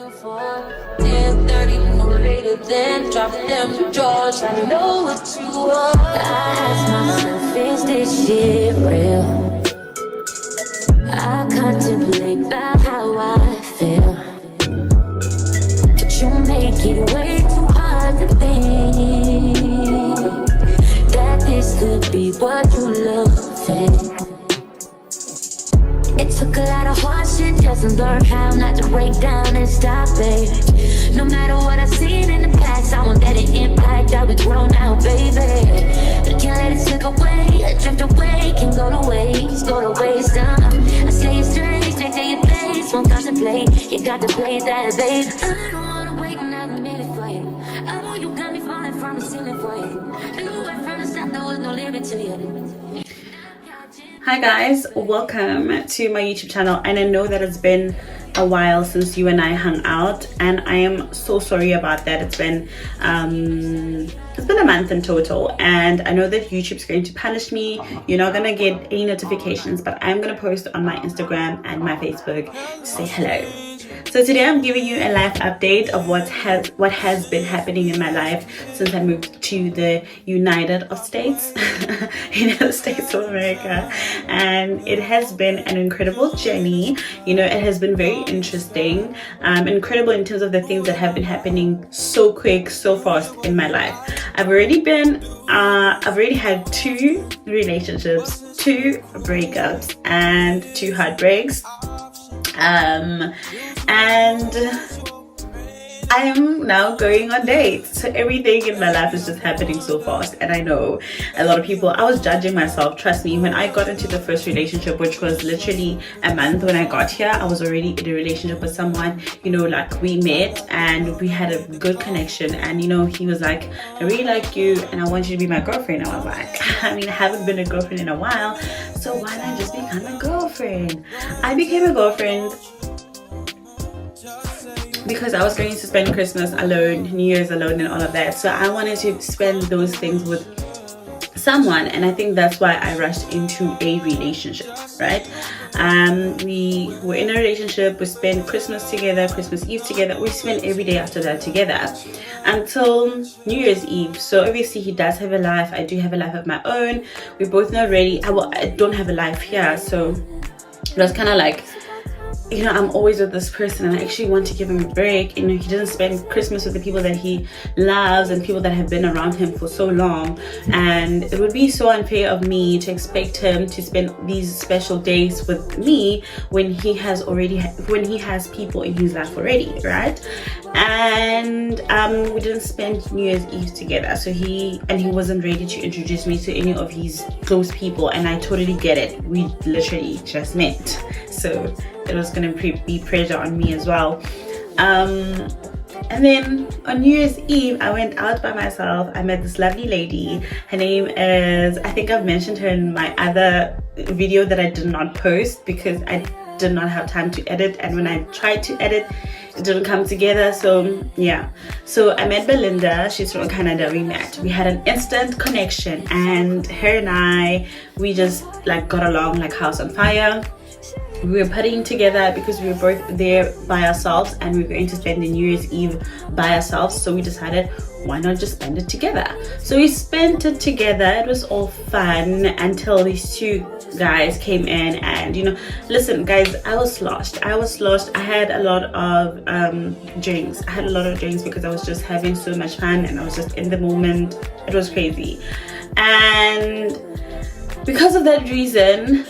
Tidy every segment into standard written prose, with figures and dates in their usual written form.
10:30, no later than drop them drawers. I know what you want. I ask myself, is this shit real? I contemplate about how I feel, but you make it way too hard to think that this could be what you love. It took a lot of hard shit just to learn how not to break down and stop it. No matter what I've seen in the past, I won't let it impact how we grow now, baby. I can't let it slip away, drift away, can go to waste, I say it straight to your face, won't contemplate, you got to play that, babe. I don't wanna wait another minute for you. I know you got me falling from the ceiling for you. I knew right from the start there was no limit to you. Hi guys, welcome to my YouTube channel, and I know that it's been a while since you and I hung out, and I am so sorry about that. It's been a month in total, and I know that YouTube's going to punish me. You're not gonna get any notifications, but I'm gonna post on my Instagram and my Facebook to say hello. So today I'm giving you a life update of what has been happening in my life since I moved to the United States of America, and it has been an incredible journey. You know, it has been very interesting, incredible in terms of the things that have been happening so quick, so fast in my life. I've already had 2 relationships, 2 breakups, and 2 heartbreaks. And I am now going on dates. So everything in my life is just happening so fast. And I know a lot of people, I was judging myself. Trust me, when I got into the first relationship, which was literally a month when I got here, I was already in a relationship with someone, you know, like we met and we had a good connection. And, you know, he was like, I really like you and I want you to be my girlfriend. And I was like, I mean, I haven't been a girlfriend in a while, so why not just become a girlfriend? I became a girlfriend because I was going to spend Christmas alone, New Year's alone, and all of that. So I wanted to spend those things with someone, and I think that's why I rushed into a relationship, right? We were in a relationship. We spent Christmas together, Christmas Eve together. We spent every day after that together until New Year's Eve. So obviously he does have a life. I do have a life of my own. We're both not ready. I don't have a life here, so it was kind of like, you know, I'm always with this person and I actually want to give him a break. You know, he doesn't spend Christmas with the people that he loves and people that have been around him for so long, and it would be so unfair of me to expect him to spend these special days with me when he has people in his life already, right? And we didn't spend New Year's Eve together, so he wasn't ready to introduce me to any of his close people, and I totally get it. We literally just met, so it was gonna be pressure on me as well. And then on New Year's Eve, I went out by myself. I met this lovely lady. Her name is, I think I've mentioned her in my other video that I did not post because I did not have time to edit, and when I tried to edit, it didn't come together. So yeah, so I met Belinda. She's from Canada. We met, we had an instant connection, and her and we just like got along like house on fire. We were partying together because we were both there by ourselves, and we were going to spend the New Year's Eve by ourselves. So we decided, why not just spend it together? So we spent it together. It was all fun until these 2 guys came in, and you know, listen guys, I was sloshed. I had a lot of drinks. Because I was just having so much fun and I was just in the moment. It was crazy, and because of that reason,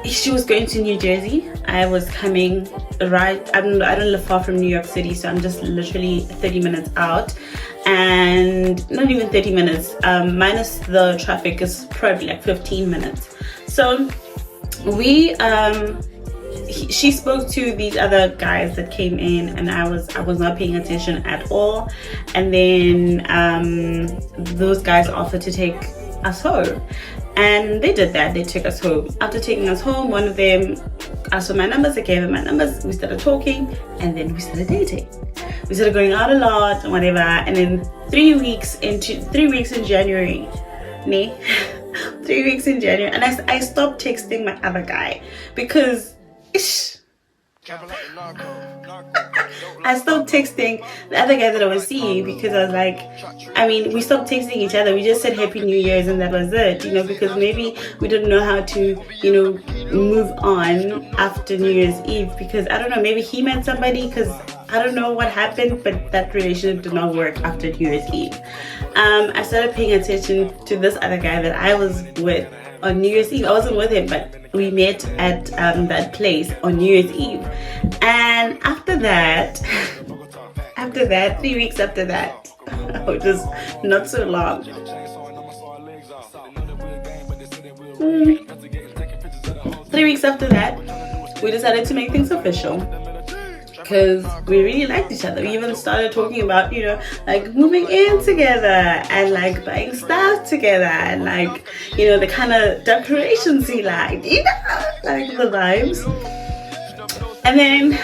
she was going to New Jersey. I was coming right, I don't live far from New York City, so I'm just literally 30 minutes out, and not even 30 minutes, minus the traffic is probably like 15 minutes. So she spoke to these other guys that came in, and I was not paying attention at all, and then those guys offered to take us home. And they did that. They took us home. After taking us home, one of them asked for my numbers. I gave him my numbers. We started talking, and then we started dating. We started going out a lot and whatever. And then 3 weeks in January, 3 weeks in January, and I stopped texting my other guy because I stopped texting the other guy that I was seeing because I was like, I mean, we stopped texting each other. We just said Happy New Year's and that was it, you know, because maybe we didn't know how to, you know, move on after New Year's Eve, because I don't know, maybe he met somebody, because I don't know what happened, but that relationship did not work after New Year's Eve. I started paying attention to this other guy that I was with on New Year's Eve. I wasn't with him, but we met at that place on New Year's Eve. And after that, 3 weeks after that, which is not so long, 3 weeks after that, we decided to make things official, because we really liked each other. We even started talking about, you know, like moving in together and like buying stuff together and like, you know, the kind of decorations he liked, you know, like the vibes. And then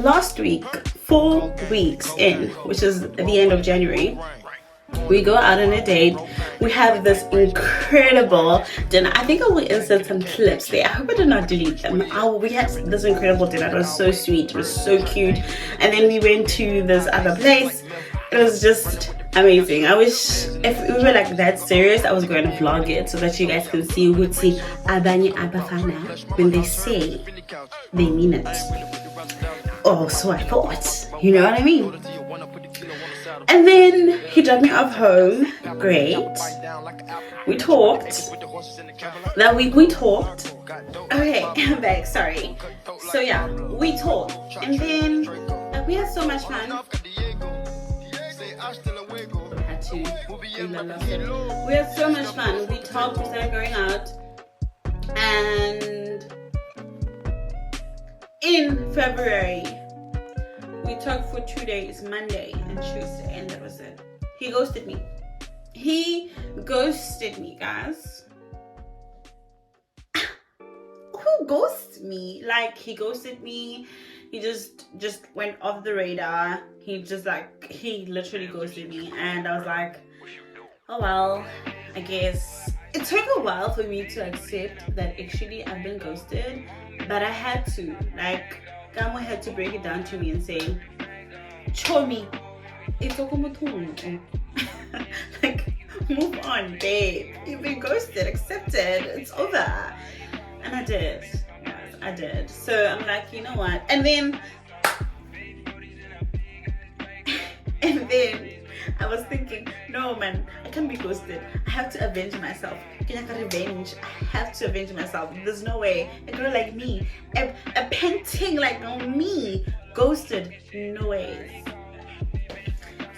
last week, 4 weeks in, which is the end of January, we go out on a date. We have this incredible dinner. I think I will insert some clips there. I hope I did not delete them. We had this incredible dinner. It was so sweet. It was so cute. And then we went to this other place. It was just amazing. I wish if we were like that serious, I was going to vlog it so that you guys can see who would see abanye abafana. When they say, they mean it. Oh, so I thought. You know what I mean? And then he dropped me off home. Great. We talked. That week we talked. Okay, I'm back. Sorry. So yeah, we talked. And then we had so much fun. We had so much fun. We talked, we started going out. And in February, we talked for 2 days, Monday and Tuesday, and that was it. He ghosted me. He ghosted me, guys. Who ghosted me? Like, he ghosted me. He just went off the radar. He literally ghosted me. And I was like, oh well, I guess. It took a while for me to accept that actually I've been ghosted, but I had to. Like, Gamo had to break it down to me and say, Chomi, it's okay. Like, move on, babe. You've been ghosted, accept it, it's over. And I did. Yes, I did. So I'm like, you know what? And then I was thinking, no man, I can't be ghosted. I have to avenge myself. Revenge. I have to avenge myself. There's no way a girl like me, a painting like me, ghosted. No way.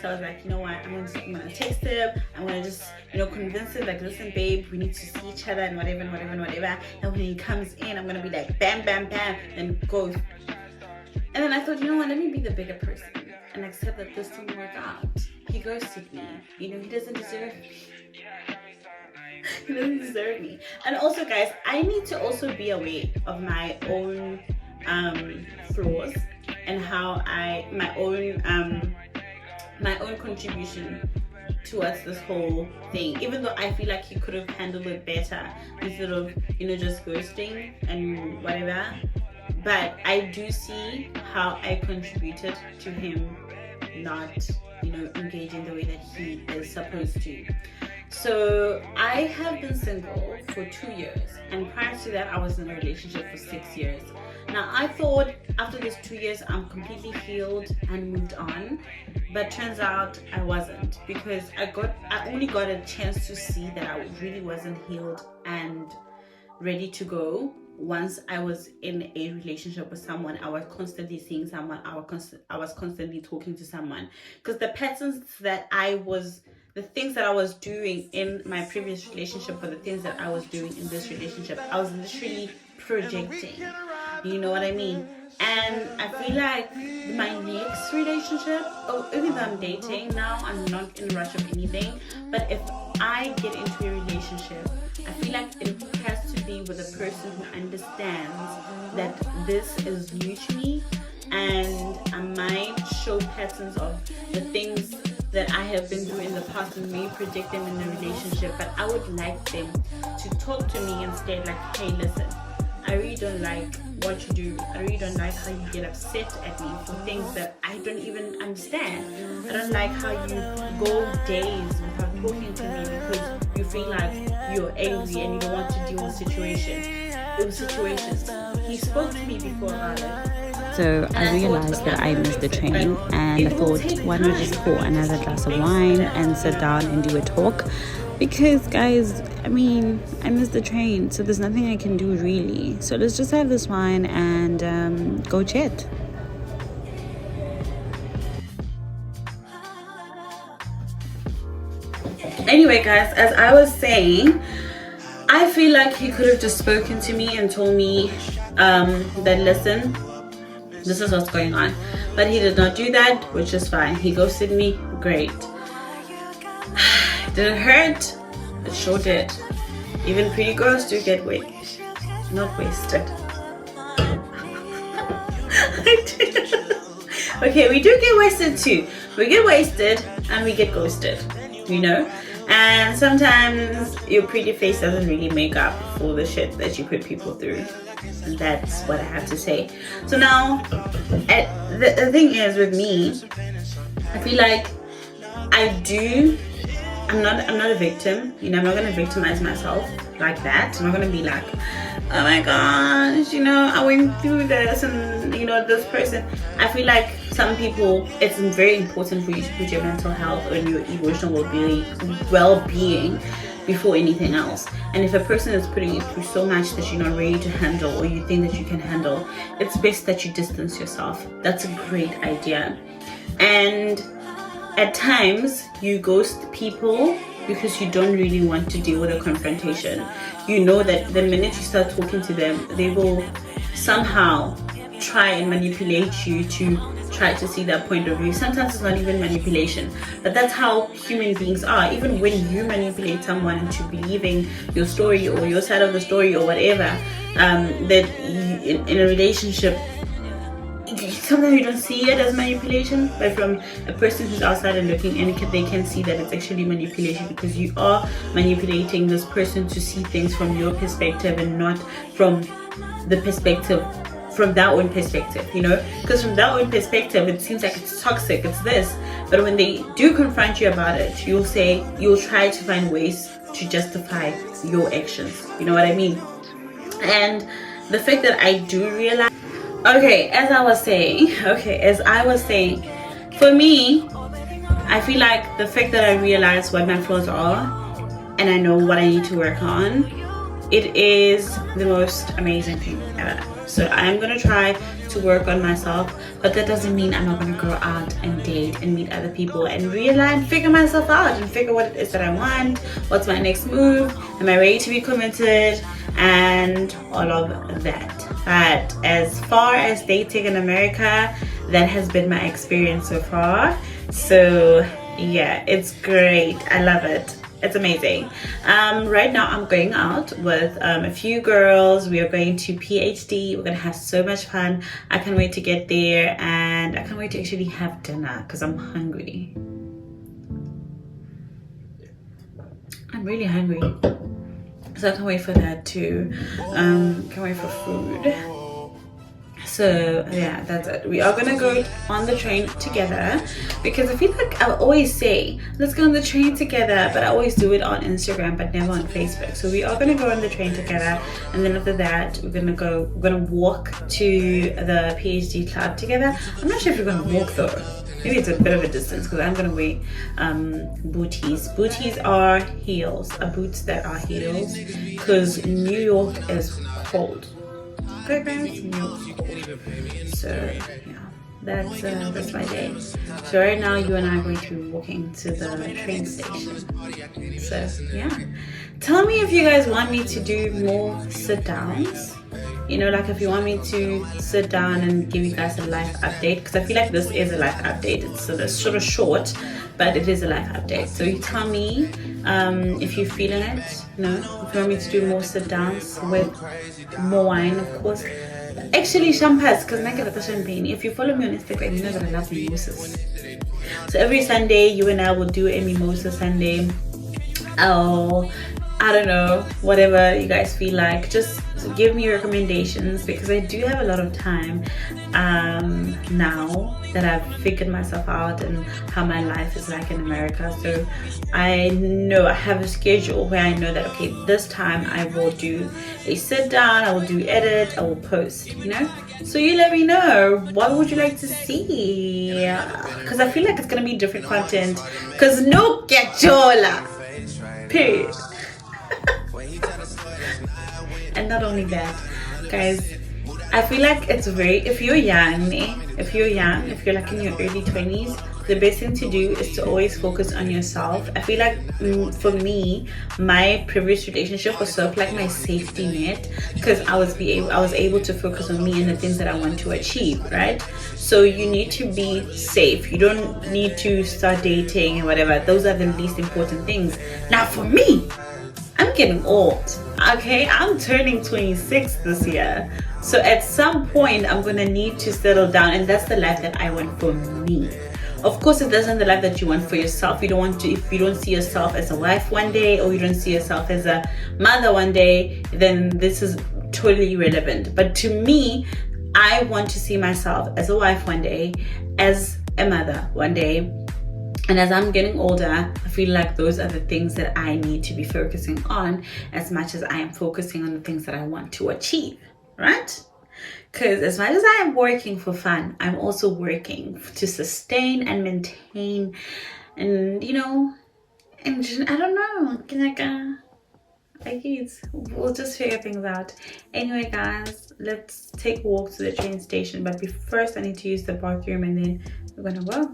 So I was like, you know what? I'm gonna text him. I'm gonna just, you know, convince him like, listen, babe, we need to see each other and whatever. And when he comes in, I'm gonna be like, bam, bam, bam, and go. And then I thought, you know what? Let me be the bigger person and accept that this didn't work out. He ghosted me. You know, he doesn't deserve me. He doesn't deserve me. And also, guys, I need to also be aware of my own flaws and how my own contribution towards this whole thing. Even though I feel like he could have handled it better instead of, you know, just ghosting and whatever. But I do see how I contributed to him not, you know, engaging the way that he is supposed to. So I have been single for 2 years, and prior to that I was in a relationship for 6 years. Now I thought after these 2 years I'm completely healed and moved on, but turns out I wasn't, because I only got a chance to see that I really wasn't healed and ready to go once I was in a relationship with someone. I was constantly seeing someone. I was constantly talking to someone, because the patterns that the things that I was doing in my previous relationship or the things that I was doing in this relationship, I was literally projecting. You know what I mean? And I feel like my next relationship, even though I'm dating now, I'm not in a rush of anything, but if I get into a relationship, I feel like it has to be with a person who understands that this is new to me, and I might show patterns of the things that I have been through in the past and may project them in the relationship, but I would like them to talk to me and state like, hey, listen, I really don't like what you do. I really don't like how you get upset at me for things that I don't even understand. I don't like how you go days without talking to me because you feel like you're angry and you don't want to deal with situations. He spoke to me before about it. So I realized that I missed the train, and I thought, why not just pour another glass of wine and sit down and do a talk? Because guys, I mean, I missed the train, so there's nothing I can do really. So let's just have this wine and go chat. Anyway guys, as I was saying, I feel like he could have just spoken to me and told me that listen, this is what's going on. But he did not do that, which is fine. He ghosted me, great. Did it hurt? It sure did. Even pretty girls do get not wasted. Okay, we do get wasted too. We get wasted and we get ghosted, you know? And sometimes your pretty face doesn't really make up for the shit that you put people through. And that's what I have to say. So now, the thing is with me, I feel like I'm not a victim, you know. I'm not gonna victimize myself like that. I'm not gonna be like, oh my gosh, you know, I went through this and you know this person. I feel like some people, it's very important for you to put your mental health and your emotional well-being before anything else. And if a person is putting you through so much that you're not ready to handle or you think that you can handle, it's best that you distance yourself. That's a great idea. And at times you ghost people because you don't really want to deal with a confrontation. You know that the minute you start talking to them, they will somehow try and manipulate you to try to see that point of view. Sometimes it's not even manipulation, but that's how human beings are. Even when you manipulate someone into believing your story or your side of the story or whatever, that in a relationship, sometimes you don't see it as manipulation, but from a person who's outside and looking in, they can see that it's actually manipulation, because you are manipulating this person to see things from your perspective and not from the perspective, from their own perspective, you know. Because from their own perspective, it seems like it's toxic, it's this, but when they do confront you about it, you'll try to find ways to justify your actions, you know what I mean. And the fact that I do realize, as I was saying, for me, I feel like the fact that I realize what my flaws are and I know what I need to work on, it is the most amazing thing ever. So I'm gonna try to work on myself, but that doesn't mean I'm not gonna go out and date and meet other people and realign, figure myself out and figure what it is that I want, what's my next move, am I ready to be committed, and all of that. But as far as dating in America, that has been my experience so far. So yeah, it's great. I love it. It's amazing. Right now I'm going out with a few girls. We are going to PhD. We're gonna have so much fun. I can't wait to get there, and I can't wait to actually have dinner because I'm hungry. I'm really hungry, so I can't wait for that too. Can't wait for food. So yeah, that's it. We are gonna go on the train together, because I feel like I always say let's go on the train together, but I always do it on Instagram but never on Facebook. So we are gonna go on the train together, and then after that we're gonna walk to the PhD club together. I'm not sure if we're gonna walk though. Maybe it's a bit of a distance, because I'm gonna wear booties. Booties are heels, boots that are heels, because New York is cold. Okay, guys, New York's cold. So yeah, that's my day. So right now you and I are going to be walking to the train station. So yeah, tell me if you guys want me to do more sit downs. You know, like if you want me to sit down and give you guys a life update, because I feel like this is a life update. It's sort of short, but it is a life update. So you tell me if you're feeling it. You know, if you want me to do more sit downs with more wine, of course. Actually, champagnes, because I get the champagne. If you follow me on Instagram, you know that I love mimosas. So every Sunday, you and I will do a mimosa Sunday. Oh, I don't know, whatever you guys feel like. Just give me recommendations, because I do have a lot of time now that I've figured myself out and how my life is like in America. So I know I have a schedule where I know that, okay, this time I will do a sit down, I will do edit, I will post, you know. So you let me know, what would you like to see? Because I feel like it's gonna be different content, because no cachola, period. And not only that, guys, I feel like it's very, if you're young, if you're like in your early 20s, the best thing to do is to always focus on yourself. I feel like for me, my previous relationship was sort of like my safety net, because I was able to focus on me and the things that I want to achieve, right? So you need to be safe. You don't need to start dating and whatever. Those are the least important things. Now for me, I'm getting old, okay? I'm turning 26 this year. So at some point, I'm gonna need to settle down, and that's the life that I want for me. Of course, if that's not the life that you want for yourself, you don't want to, if you don't see yourself as a wife one day, or you don't see yourself as a mother one day, then this is totally irrelevant. But to me, I want to see myself as a wife one day, as a mother one day. And as I'm getting older, I feel like those are the things that I need to be focusing on, as much as I am focusing on the things that I want to achieve, right? Because as much as I am working for fun, I'm also working to sustain and maintain, and you know, and just, I don't know, I guess we'll just figure things out. Anyway, guys, let's take a walk to the train station. But first, I need to use the bathroom, and then we're gonna go.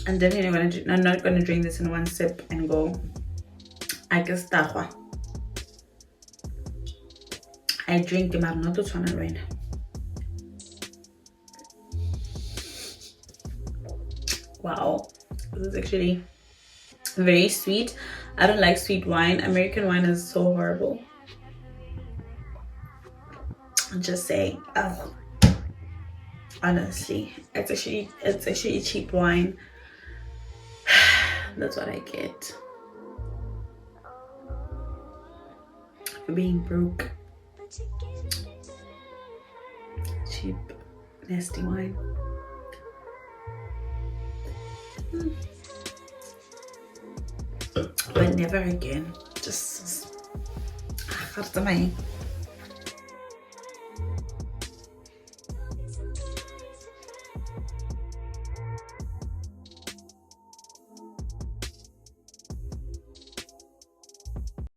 I'm definitely I'm not gonna drink this in one sip and go. I guess tahwa. I drink the marnoto twana right. Wow, this is actually very sweet. I don't like sweet wine. American wine is so horrible. I'm just saying. Oh, honestly, it's actually cheap wine. That's what I get for being broke. Cheap, nasty wine. But never again. Just